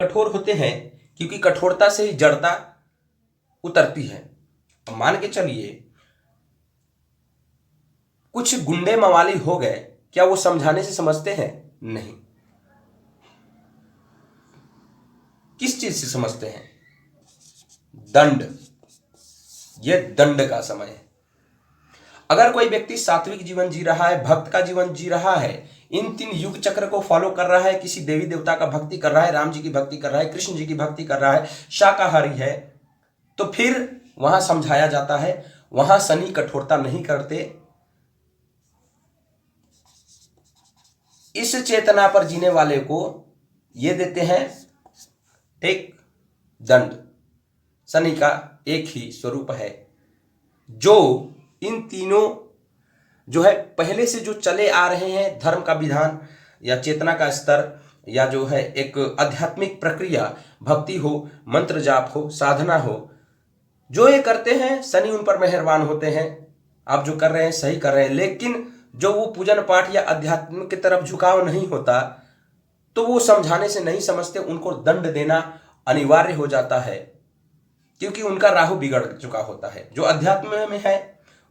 कठोर होते हैं क्योंकि कठोरता से ही जड़ता उतरती है। अब मान के चलिए कुछ गुंडे मवाली हो गए, क्या वो समझाने से समझते हैं? नहीं। किस चीज से समझते हैं? दंड। ये दंड का समय है। अगर कोई व्यक्ति सात्विक जीवन जी रहा है, भक्त का जीवन जी रहा है, इन 3 युग चक्र को फॉलो कर रहा है, किसी देवी देवता का भक्ति कर रहा है, राम जी की भक्ति कर रहा है, कृष्ण जी की भक्ति कर रहा है, शाकाहारी है, तो फिर वहां समझाया जाता है। वहां शनि कठोरता नहीं करते। इस चेतना पर जीने वाले को ये देते हैं ठीक दंड। शनि का एक ही स्वरूप है जो इन तीनों जो है पहले से जो चले आ रहे हैं, धर्म का विधान या चेतना का स्तर या जो है एक आध्यात्मिक प्रक्रिया, भक्ति हो, मंत्र जाप हो, साधना हो, जो ये करते हैं शनि उन पर मेहरबान होते हैं। आप जो कर रहे हैं सही कर रहे हैं, लेकिन जो वो पूजन पाठ या अध्यात्म की तरफ झुकाव नहीं होता तो वो समझाने से नहीं समझते, उनको दंड देना अनिवार्य हो जाता है क्योंकि उनका राहु बिगड़ चुका होता है। जो अध्यात्म में है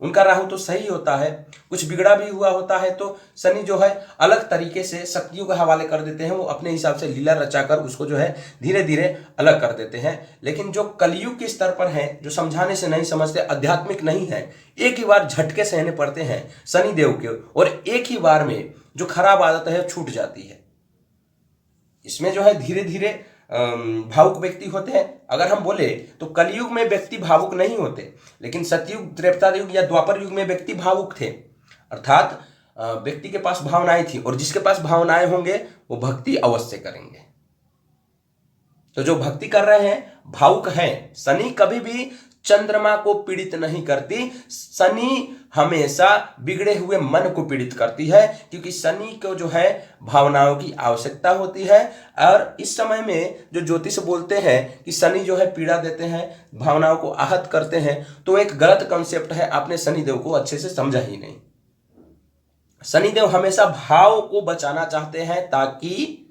उनका राहु तो सही होता है, कुछ बिगड़ा भी हुआ होता है तो शनि जो है अलग तरीके से शक्तियों के हवाले कर देते हैं। वो अपने हिसाब से लीला रचाकर उसको जो है धीरे धीरे अलग कर देते हैं। लेकिन जो कलयुग के स्तर पर है, जो समझाने से नहीं समझते, आध्यात्मिक नहीं है, एक ही बार झटके सहने पड़ते हैं शनि देव के, और एक ही बार में जो खराब आदत है छूट जाती है। इसमें जो है धीरे धीरे भावुक व्यक्ति होते हैं। अगर हम बोले तो कलयुग में व्यक्ति भावुक नहीं होते, लेकिन सतयुग, त्रेता युग या द्वापर युग में व्यक्ति भावुक थे, अर्थात व्यक्ति के पास भावनाएं थी, और जिसके पास भावनाएं होंगे वो भक्ति अवश्य करेंगे। तो जो भक्ति कर रहे हैं भावुक हैं। शनि कभी भी चंद्रमा को पीड़ित नहीं करती, शनि हमेशा बिगड़े हुए मन को पीड़ित करती है, क्योंकि शनि को जो है भावनाओं की आवश्यकता होती है। और इस समय में जो ज्योतिष बोलते हैं कि शनि जो है पीड़ा देते हैं, भावनाओं को आहत करते हैं, तो एक गलत कंसेप्ट है। आपने शनिदेव को अच्छे से समझा ही नहीं। शनिदेव हमेशा भाव को बचाना चाहते हैं ताकि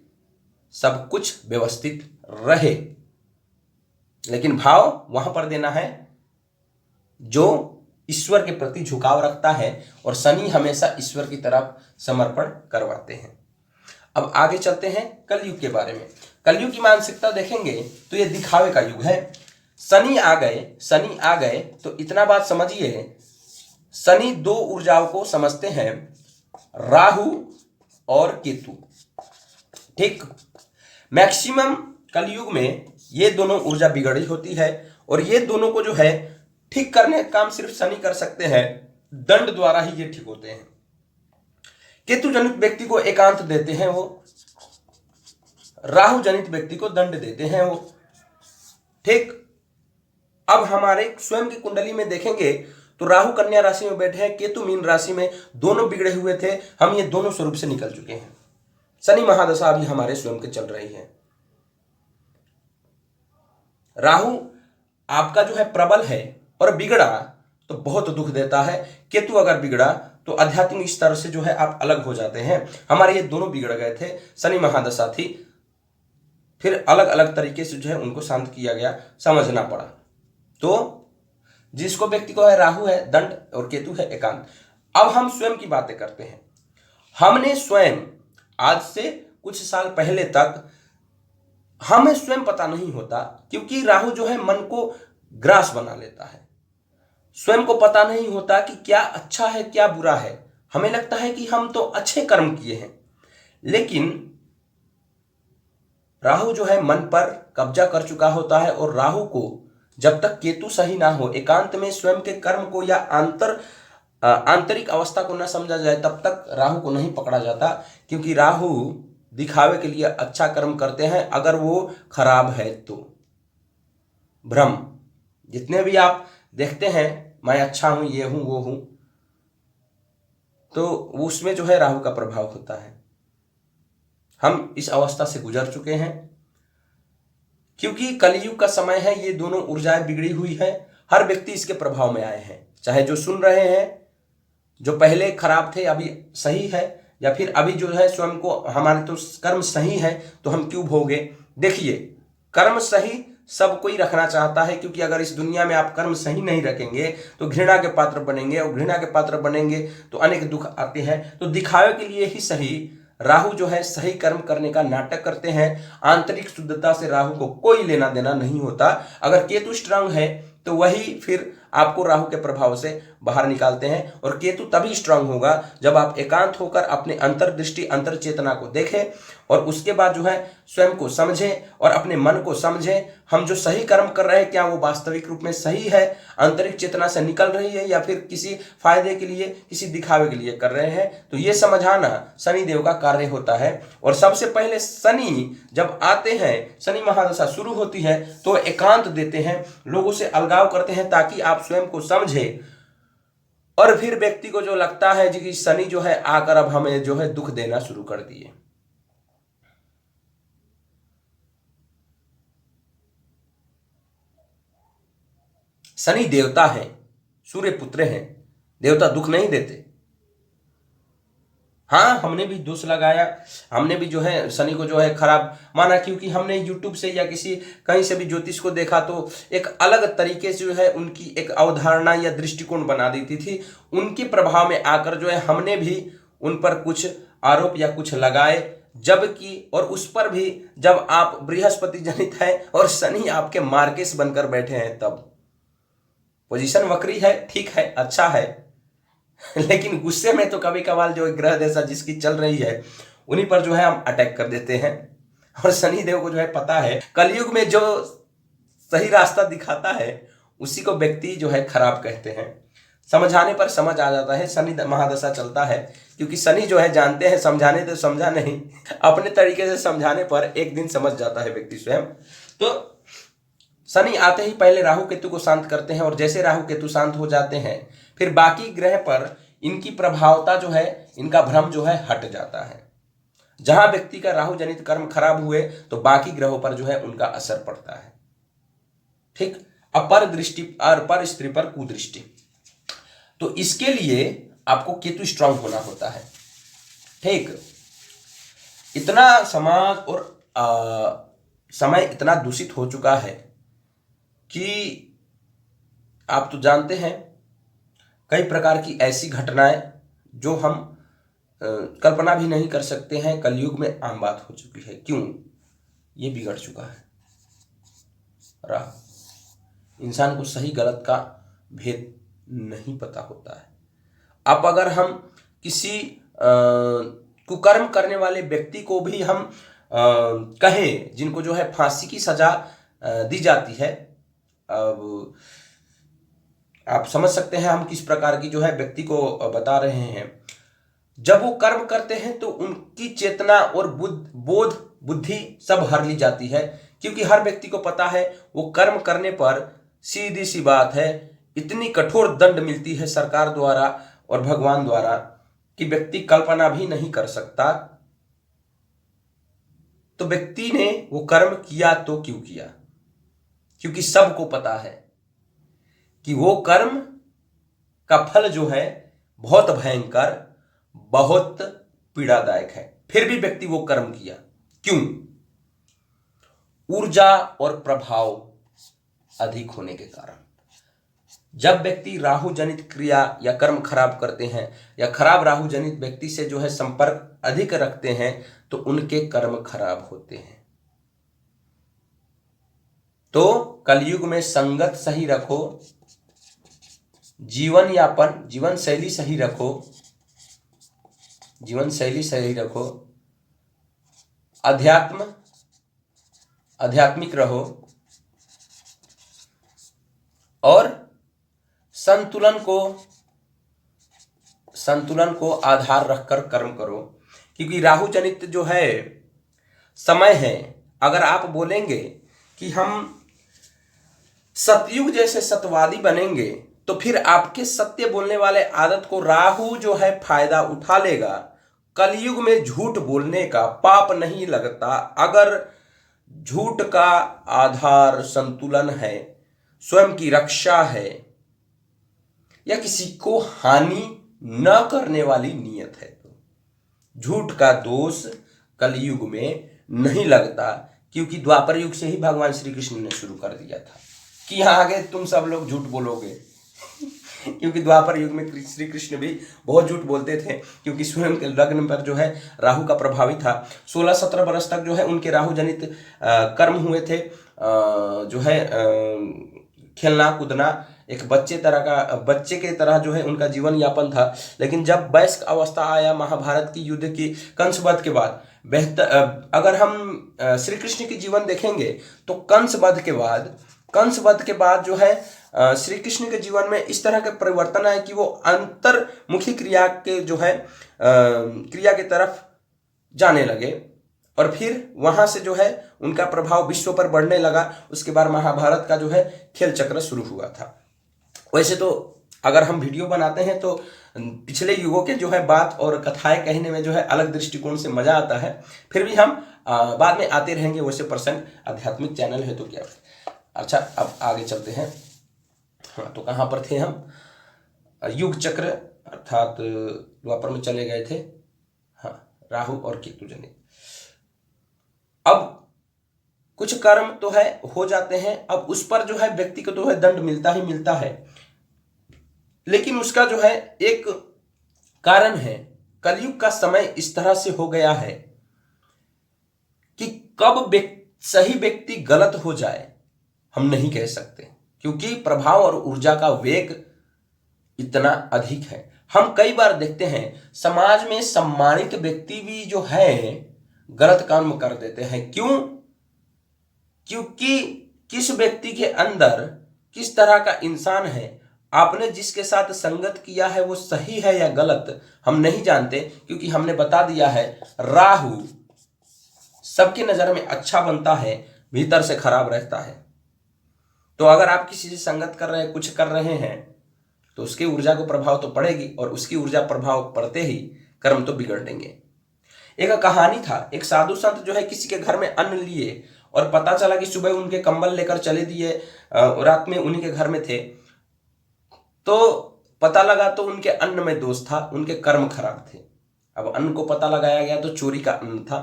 सब कुछ व्यवस्थित रहे, लेकिन भाव वहां पर देना है जो ईश्वर के प्रति झुकाव रखता है, और शनि हमेशा ईश्वर की तरफ समर्पण करवाते हैं। अब आगे चलते हैं कलयुग के बारे में। कलयुग की मानसिकता देखेंगे तो यह दिखावे का युग है। शनि आ गए तो इतना बात समझिए, शनि 2 ऊर्जाओं को समझते हैं, राहु और केतु। ठीक, मैक्सिमम कलयुग में ये दोनों ऊर्जा बिगड़ी होती है, और ये दोनों को जो है ठीक करने का काम सिर्फ शनि कर सकते हैं। दंड द्वारा ही ये ठीक होते हैं। केतु जनित व्यक्ति को एकांत देते हैं वो, राहु जनित व्यक्ति को दंड देते हैं वो। ठीक, अब हमारे स्वयं की कुंडली में देखेंगे तो राहु कन्या राशि में बैठे हैं, केतु मीन राशि में, दोनों बिगड़े हुए थे। हम ये दोनों स्वरूप से निकल चुके हैं। शनि महादशा अभी हमारे स्वयं के चल रही है। राहु आपका जो है प्रबल है और बिगड़ा तो बहुत दुख देता है। केतु अगर बिगड़ा तो आध्यात्मिक स्तर से जो है आप अलग हो जाते हैं। हमारे ये दोनों बिगड़ गए थे, शनि महादशा थी, फिर अलग अलग तरीके से जो है उनको शांत किया गया, समझना पड़ा। तो जिसको व्यक्ति को है राहु है दंड और केतु है एकांत। अब हम स्वयं की बातें करते हैं। हमने स्वयं आज से कुछ साल पहले तक हमें स्वयं पता नहीं होता, क्योंकि राहु जो है मन को ग्रास बना लेता है। स्वयं को पता नहीं होता कि क्या अच्छा है क्या बुरा है। हमें लगता है कि हम तो अच्छे कर्म किए हैं, लेकिन राहु जो है मन पर कब्जा कर चुका होता है। और राहु को जब तक केतु सही ना हो, एकांत में स्वयं के कर्म को या आंतरिक अवस्था को ना समझा जाए, तब तक राहु को नहीं पकड़ा जाता। क्योंकि राहु दिखावे के लिए अच्छा कर्म करते हैं, अगर वो खराब है तो। भ्रम, जितने भी आप देखते हैं मैं अच्छा हूं, ये हूं, वो हूं, तो उसमें जो है राहु का प्रभाव होता है। हम इस अवस्था से गुजर चुके हैं, क्योंकि कलयुग का समय है। ये दोनों ऊर्जाएं बिगड़ी हुई है, हर व्यक्ति इसके प्रभाव में आए हैं। चाहे जो सुन रहे हैं, जो पहले खराब थे अभी सही है, या फिर अभी जो है स्वयं को हमारे तो कर्म सही है तो हम क्यों भोगे, देखिए, कर्म सही सब कोई रखना चाहता है, क्योंकि अगर इस दुनिया में आप कर्म सही नहीं रखेंगे तो घृणा के पात्र बनेंगे, और घृणा के पात्र बनेंगे तो अनेक दुख आते हैं। तो दिखावे के लिए ही सही राहु जो है सही कर्म करने का नाटक करते हैं। आंतरिक शुद्धता से राहु को कोई लेना देना नहीं होता। अगर केतु स्ट्रांग है तो वही फिर आपको राहु के प्रभाव से बाहर निकालते हैं, और केतु तभी स्ट्रांग होगा जब आप एकांत होकर अपने अंतर्दृष्टि अंतर चेतना को देखें, और उसके बाद जो है स्वयं को समझें और अपने मन को समझें। हम जो सही कर्म कर रहे हैं क्या वो वास्तविक रूप में सही है, आंतरिक चेतना से निकल रही है, या फिर किसी फायदे के लिए, किसी दिखावे के लिए कर रहे हैं। तो ये समझाना शनि देव का कार्य होता है। और सबसे पहले शनि जब आते हैं, शनि महादशा शुरू होती है तो एकांत देते हैं, लोगों से अलगाव करते हैं ताकि आप स्वयं को समझे। और फिर व्यक्ति को जो लगता है कि शनि जो है आकर अब हमें जो है दुख देना शुरू कर दिए। शनि देवता है, सूर्य पुत्र हैं, देवता दुख नहीं देते। हाँ, हमने भी दोष लगाया, हमने भी जो है शनि को जो है खराब माना, क्योंकि हमने यूट्यूब से या किसी कहीं से भी ज्योतिष को देखा तो एक अलग तरीके से जो है उनकी एक अवधारणा या दृष्टिकोण बना देती थी। उनके प्रभाव में आकर जो है हमने भी उन पर कुछ आरोप या कुछ लगाए, जबकि और उस पर भी जब आप बृहस्पति जनित है और शनि आपके मार्केश बनकर बैठे हैं, तब पोजीशन वक्री है, ठीक है, अच्छा है, लेकिन गुस्से में तो कभी कभार जो ग्रह दशा जिसकी चल रही है उन्हीं पर जो है हम अटैक कर देते हैं। और शनि देव को जो है पता है कलयुग में जो सही रास्ता दिखाता है उसी को व्यक्ति जो है खराब कहते हैं। समझाने पर समझ आ जाता है, शनि महादशा चलता है, क्योंकि शनि जो है जानते हैं समझाने तो समझा नहीं, अपने तरीके से समझाने पर एक दिन समझ जाता है व्यक्ति स्वयं। तो शनि आते ही पहले राहु केतु को शांत करते हैं, और जैसे राहु केतु शांत हो जाते हैं फिर बाकी ग्रह पर इनकी प्रभावता जो है, इनका भ्रम जो है हट जाता है। जहां व्यक्ति का राहु जनित कर्म खराब हुए तो बाकी ग्रहों पर जो है उनका असर पड़ता है। ठीक, अपर दृष्टि और पर स्त्री पर कुदृष्टि। तो इसके लिए आपको केतु स्ट्रांग होना होता है। ठीक, इतना समाज और समय इतना दूषित हो चुका है कि आप तो जानते हैं कई प्रकार की ऐसी घटनाएं जो हम कल्पना भी नहीं कर सकते हैं, कलयुग में आम बात हो चुकी है। क्यों? ये बिगड़ चुका है। इंसान को सही गलत का भेद नहीं पता होता है। अब अगर हम किसी कुकर्म करने वाले व्यक्ति को भी हम कहें, जिनको जो है फांसी की सजा दी जाती है, अब आप समझ सकते हैं हम किस प्रकार की जो है व्यक्ति को बता रहे हैं। जब वो कर्म करते हैं तो उनकी चेतना और बोध बुद्धि सब हर ली जाती है, क्योंकि हर व्यक्ति को पता है वो कर्म करने पर सीधी सी बात है इतनी कठोर दंड मिलती है सरकार द्वारा और भगवान द्वारा कि व्यक्ति कल्पना भी नहीं कर सकता। तो व्यक्ति ने वो कर्म किया तो क्यों किया? क्योंकि सबको पता है कि वो कर्म का फल जो है बहुत भयंकर, बहुत पीड़ादायक है, फिर भी व्यक्ति वो कर्म किया। क्यों? ऊर्जा और प्रभाव अधिक होने के कारण। जब व्यक्ति राहु जनित क्रिया या कर्म खराब करते हैं, या खराब राहु जनित व्यक्ति से जो है संपर्क अधिक रखते हैं, तो उनके कर्म खराब होते हैं। तो कलयुग में संगत सही रखो, जीवन यापन जीवन शैली सही रखो, जीवन शैली सही रखो, आध्यात्मिक रहो, और संतुलन को आधार रखकर कर्म करो। क्योंकि राहु जनित जो है समय है, अगर आप बोलेंगे कि हम सतयुग जैसे सत्यवादी बनेंगे तो फिर आपके सत्य बोलने वाले आदत को राहु जो है फायदा उठा लेगा। कलयुग में झूठ बोलने का पाप नहीं लगता अगर झूठ का आधार संतुलन है, स्वयं की रक्षा है, या किसी को हानि न करने वाली नीयत है। तो झूठ का दोष कलयुग में नहीं लगता, क्योंकि द्वापर युग से ही भगवान श्री कृष्ण ने शुरू कर दिया था कि यहाँ आगे तुम सब लोग झूठ बोलोगे क्योंकि द्वापर युग में श्री कृष्ण भी बहुत झूठ बोलते थे, क्योंकि स्वयं के लग्न पर जो है राहु का प्रभावी था। 16-17 वर्ष तक जो है उनके राहु जनित कर्म हुए थे, जो है खेलना कूदना, एक बच्चे के तरह जो है उनका जीवन यापन था। लेकिन जब वयस्क अवस्था आया महाभारत की युद्ध की कंस वध के बाद, बेहतर अगर हम श्री कृष्ण की जीवन देखेंगे तो कंस वध के बाद जो है श्री कृष्ण के जीवन में इस तरह के परिवर्तन आए कि वो अंतर्मुखी क्रिया के जो है क्रिया की तरफ जाने लगे, और फिर वहां से जो है उनका प्रभाव विश्व पर बढ़ने लगा। उसके बाद महाभारत का जो है खेल चक्र शुरू हुआ था। वैसे तो अगर हम वीडियो बनाते हैं तो पिछले युगों के जो है बात और कथाएं कहने में जो है अलग दृष्टिकोण से मजा आता है, फिर भी हम बाद में आते रहेंगे। वैसे % आध्यात्मिक चैनल है तो क्या। अच्छा, अब आगे चलते हैं। हाँ, तो कहाँ पर थे हम? युग चक्र अर्थात द्वापर में चले गए थे। हाँ, राहु और केतु जनित। अब कुछ कर्म तो है हो जाते हैं, अब उस पर जो है व्यक्ति को तो है दंड मिलता ही मिलता है, लेकिन उसका जो है एक कारण है। कलयुग का समय इस तरह से हो गया है कि कब सही व्यक्ति गलत हो जाए हम नहीं कह सकते, क्योंकि प्रभाव और ऊर्जा का वेग इतना अधिक है। हम कई बार देखते हैं समाज में सम्मानित व्यक्ति भी जो है गलत काम कर देते हैं। क्यों? क्योंकि किस व्यक्ति के अंदर किस तरह का इंसान है, आपने जिसके साथ संगत किया है वो सही है या गलत हम नहीं जानते, क्योंकि हमने बता दिया है राहु सबकी नजर में अच्छा बनता है, भीतर से खराब रहता है। तो अगर आप किसी से संगत कर रहे हैं, कुछ कर रहे हैं, तो उसकी ऊर्जा को प्रभाव तो पड़ेगी, और उसकी ऊर्जा प्रभाव पड़ते ही कर्म तो बिगड़ेंगे। एक कहानी था, एक साधु संत जो है किसी के घर में अन्न लिए, और पता चला कि सुबह उनके कंबल लेकर चले दिए, रात में उन्हीं के घर में थे, तो पता लगा तो उनके अन्न में दोष था, उनके कर्म खराब थे। अब अन्न को पता लगाया गया तो चोरी का अन्न था,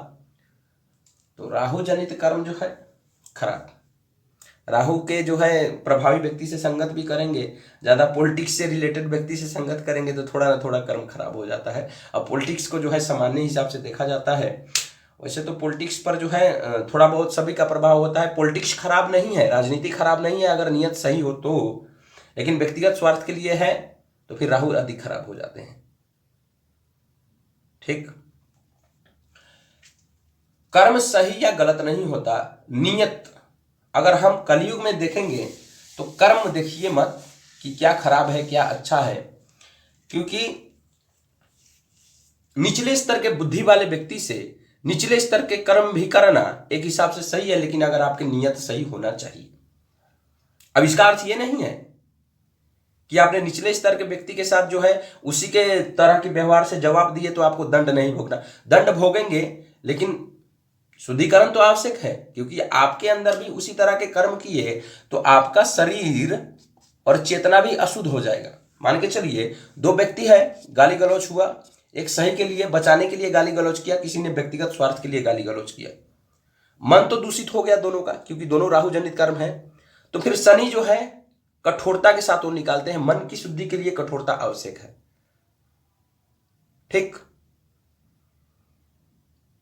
तो राहु जनित कर्म जो है खराब। राहु के जो है प्रभावी व्यक्ति से संगत भी करेंगे, ज्यादा पॉलिटिक्स से रिलेटेड व्यक्ति से संगत करेंगे तो थोड़ा ना थोड़ा कर्म खराब हो जाता है। अब पॉलिटिक्स को जो है सामान्य हिसाब से देखा जाता है, वैसे तो पॉलिटिक्स पर जो है थोड़ा बहुत सभी का प्रभाव होता है। पॉलिटिक्स खराब नहीं है, राजनीति खराब नहीं है अगर नियत सही हो तो, लेकिन व्यक्तिगत स्वार्थ के लिए है तो फिर राहु अधिक खराब हो जाते हैं। ठीक, कर्म सही या गलत नहीं होता, नियत। अगर हम कलयुग में देखेंगे तो कर्म देखिए मत कि क्या खराब है क्या अच्छा है, क्योंकि निचले स्तर के बुद्धि वाले व्यक्ति से निचले स्तर के कर्म भी करना एक हिसाब से सही है, लेकिन अगर आपकी नियत सही होना चाहिए। अब इसका अर्थ ये नहीं है कि आपने निचले स्तर के व्यक्ति के साथ जो है उसी के तरह के व्यवहार से जवाब दिए तो आपको दंड नहीं भोगना। दंड भोगेंगे, लेकिन शुद्धिकरण तो आवश्यक है, क्योंकि आपके अंदर भी उसी तरह के कर्म किए तो आपका शरीर और चेतना भी अशुद्ध हो जाएगा। मान के चलिए दो व्यक्ति है, गाली गलौज हुआ, एक सही के लिए बचाने के लिए गाली गलौज किया, किसी ने व्यक्तिगत स्वार्थ के लिए गाली गलौज किया, मन तो दूषित हो गया दोनों का, क्योंकि दोनों राहु जनित कर्म है। तो फिर शनि जो है कठोरता के साथ वो निकालते हैं, मन की शुद्धि के लिए कठोरता आवश्यक है। ठीक,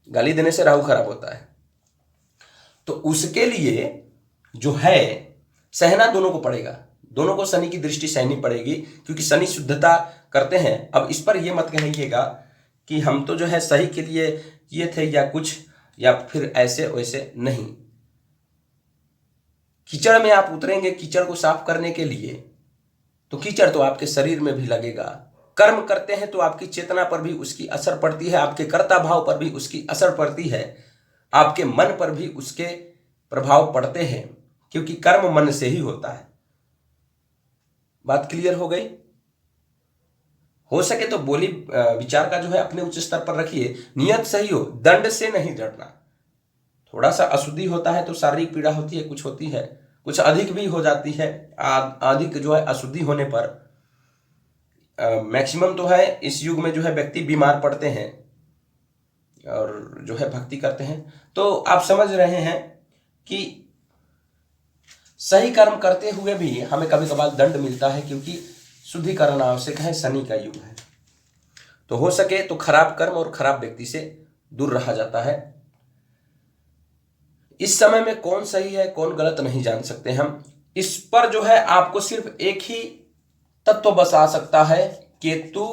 गाली देने से राहु खराब होता है, तो उसके लिए जो है सहना दोनों को पड़ेगा, दोनों को शनि की दृष्टि सहनी पड़ेगी, क्योंकि शनि शुद्धता करते हैं। अब इस पर यह मत कहिएगा कि हम तो जो है सही के लिए किए थे या कुछ, या फिर ऐसे वैसे नहीं। कीचड़ में आप उतरेंगे कीचड़ को साफ करने के लिए, तो कीचड़ तो आपके शरीर में भी लगेगा। कर्म करते हैं तो आपकी चेतना पर भी उसकी असर पड़ती है, आपके कर्ता भाव पर भी उसकी असर पड़ती है, आपके मन पर भी उसके प्रभाव पड़ते हैं, क्योंकि कर्म मन से ही होता है। बात क्लियर हो गई? हो सके तो बोली विचार का जो है अपने उच्च स्तर पर रखिए, नियत सही हो, दंड से नहीं डरना। थोड़ा सा अशुद्धि होता है तो शारीरिक पीड़ा होती है, कुछ होती है, कुछ अधिक भी हो जाती है। अधिक जो है अशुद्धि होने पर मैक्सिमम तो है इस युग में जो है व्यक्ति बीमार पड़ते हैं और जो है भक्ति करते हैं। तो आप समझ रहे हैं कि सही कर्म करते हुए भी हमें कभी कभार दंड मिलता है, क्योंकि शुद्धिकरण आवश्यक है, शनि का युग है। तो हो सके तो खराब कर्म और खराब व्यक्ति से दूर रहा जाता है। इस समय में कौन सही है कौन गलत नहीं जान सकते हम। इस पर जो है आपको सिर्फ एक ही तत्व बस आ सकता है, केतु।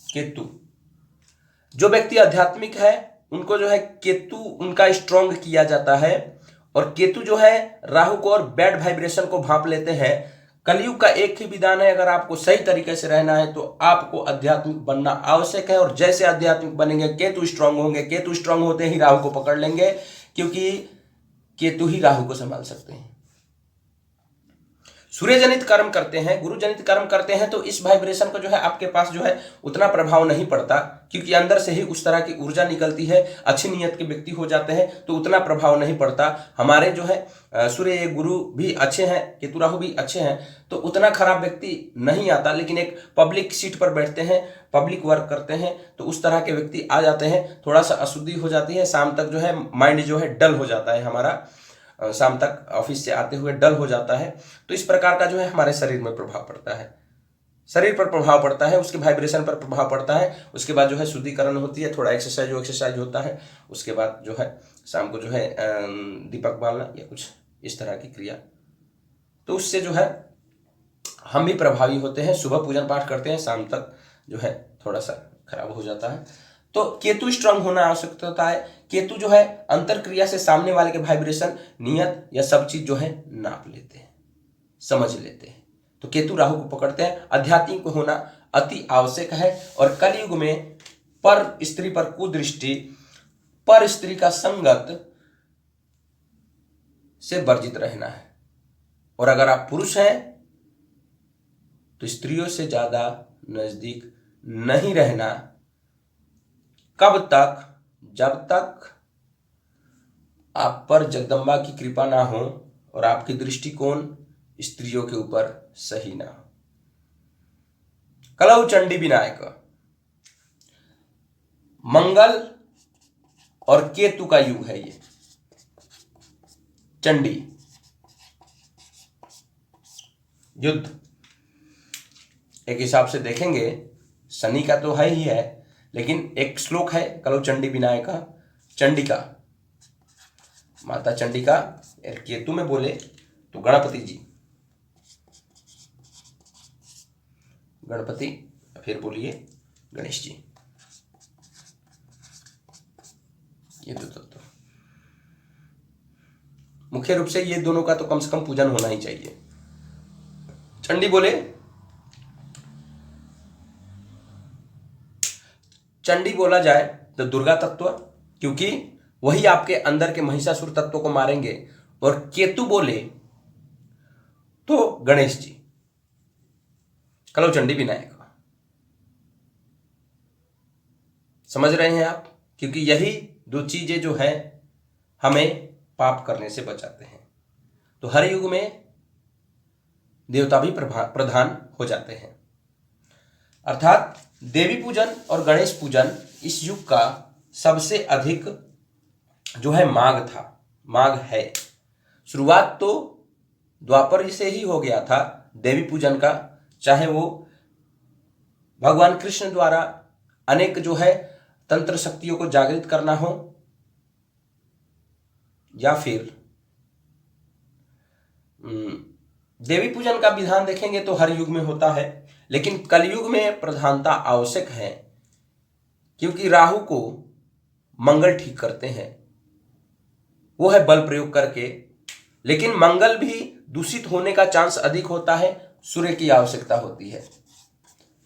केतु जो व्यक्ति आध्यात्मिक है उनको जो है केतु उनका स्ट्रॉन्ग किया जाता है, और केतु जो है राहु को और बैड वाइब्रेशन को भांप लेते हैं। कलयुग का एक ही विधान है, अगर आपको सही तरीके से रहना है तो आपको आध्यात्मिक बनना आवश्यक है, और जैसे आध्यात्मिक बनेंगे केतु स्ट्रांग होंगे, केतु स्ट्रांग होते ही राहु को पकड़ लेंगे, क्योंकि केतु ही राहु को संभाल सकते हैं। सूर्य जनित कर्म करते हैं, गुरु जनित कर्म करते हैं, तो इस वाइब्रेशन को जो है आपके पास जो है उतना प्रभाव नहीं पड़ता, क्योंकि अंदर से ही उस तरह की ऊर्जा निकलती है, अच्छी नीयत के व्यक्ति हो जाते हैं तो उतना प्रभाव नहीं पड़ता। हमारे जो है सूर्य गुरु भी अच्छे हैं, केतु राहु भी अच्छे हैं, तो उतना खराब व्यक्ति नहीं आता। लेकिन एक पब्लिक सीट पर बैठते हैं, पब्लिक वर्क करते हैं, तो उस तरह के व्यक्ति आ जाते हैं, थोड़ा सा अशुद्धि हो जाती है, शाम तक जो है माइंड जो है डल हो जाता है हमारा, शाम तक ऑफिस से आते हुए डल हो जाता है। तो इस प्रकार का जो है हमारे शरीर में प्रभाव पड़ता है, शरीर पर प्रभाव पड़ता है, उसके वाइब्रेशन पर प्रभाव पड़ता है। उसके बाद जो है शुद्धिकरण होती है, थोड़ा एक्सरसाइज होता है, उसके बाद जो है शाम को जो है दीपक बालना या कुछ इस तरह की क्रिया, तो उससे जो है हम भी प्रभावी होते हैं। सुबह पूजन पाठ करते हैं, शाम तक जो है थोड़ा सा खराब हो जाता है। तो केतु स्ट्रांग होना आवश्यक होता है। केतु जो है अंतर क्रिया से सामने वाले के वाइब्रेशन, नियत या सब चीज जो है नाप लेते हैं, समझ लेते हैं। तो केतु राहु को पकड़ते हैं। आध्यात्मिक होना अति आवश्यक है, और कलयुग में पर स्त्री पर कुदृष्टि, पर स्त्री का संगत से वर्जित रहना है। और अगर आप पुरुष हैं तो स्त्रियों से ज्यादा नजदीक नहीं रहना। कब तक? जब तक आप पर जगदम्बा की कृपा ना हो और आपकी दृष्टिकोण स्त्रियों के ऊपर सही ना हो। कलौ चंडी विनायक, मंगल और केतु का युग है ये। चंडी युद्ध एक हिसाब से देखेंगे शनि का तो है ही है, लेकिन एक श्लोक है कलौ चंडी विनायका, चंडिका माता चंडिका, केतु में बोले तो गणपति जी, गणपति, फिर बोलिए गणेश जी, ये दो तत्व मुख्य रूप से, ये दोनों का तो कम से कम पूजन होना ही चाहिए। चंडी बोले, चंडी बोला जाए तो दुर्गा तत्व, क्योंकि वही आपके अंदर के महिषासुर तत्व को मारेंगे, और केतु बोले तो गणेश जी, कलौ चंडी विनायक। समझ रहे हैं आप? क्योंकि यही दो चीजें जो है हमें पाप करने से बचाते हैं। तो हर युग में देवता भी प्रधान हो जाते हैं, अर्थात देवी पूजन और गणेश पूजन इस युग का सबसे अधिक जो है मांग है। शुरुआत तो द्वापर से ही हो गया था देवी पूजन का, चाहे वो भगवान कृष्ण द्वारा अनेक जो है तंत्र शक्तियों को जागृत करना हो, या फिर देवी पूजन का विधान देखेंगे तो हर युग में होता है, लेकिन कलयुग में प्रधानता आवश्यक है, क्योंकि राहु को मंगल ठीक करते हैं, वो है बल प्रयोग करके। लेकिन मंगल भी दूषित होने का चांस अधिक होता है, सूर्य की आवश्यकता होती है।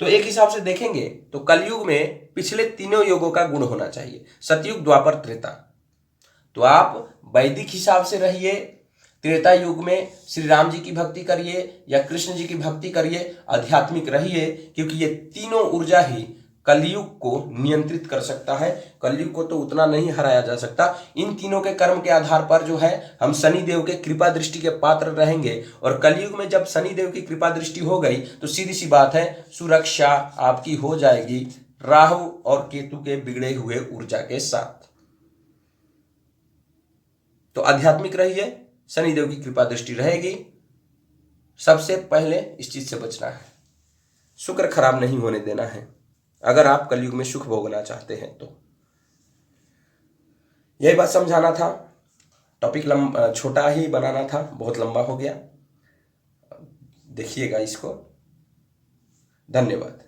तो एक हिसाब से देखेंगे तो कलयुग में पिछले तीनों युगों का गुण होना चाहिए, सतयुग, द्वापर, त्रेता। तो आप वैदिक हिसाब से रहिए, त्रेता युग में श्री राम जी की भक्ति करिए या कृष्ण जी की भक्ति करिए, आध्यात्मिक रहिए, क्योंकि ये तीनों ऊर्जा ही कलयुग को नियंत्रित कर सकता है। कलयुग को तो उतना नहीं हराया जा सकता। इन तीनों के कर्म के आधार पर जो है हम शनि देव के कृपा दृष्टि के पात्र रहेंगे, और कलयुग में जब शनि देव की कृपा दृष्टि हो गई तो सीधी सी बात है, सुरक्षा आपकी हो जाएगी राहु और केतु के बिगड़े हुए ऊर्जा के साथ। तो आध्यात्मिक रहिए, शनिदेव की कृपा दृष्टि रहेगी। सबसे पहले इस चीज से बचना है, शुक्र खराब नहीं होने देना है अगर आप कलयुग में सुख भोगना चाहते हैं तो। यही बात समझाना था। टॉपिक छोटा ही बनाना था, बहुत लंबा हो गया। देखिएगा इसको। धन्यवाद।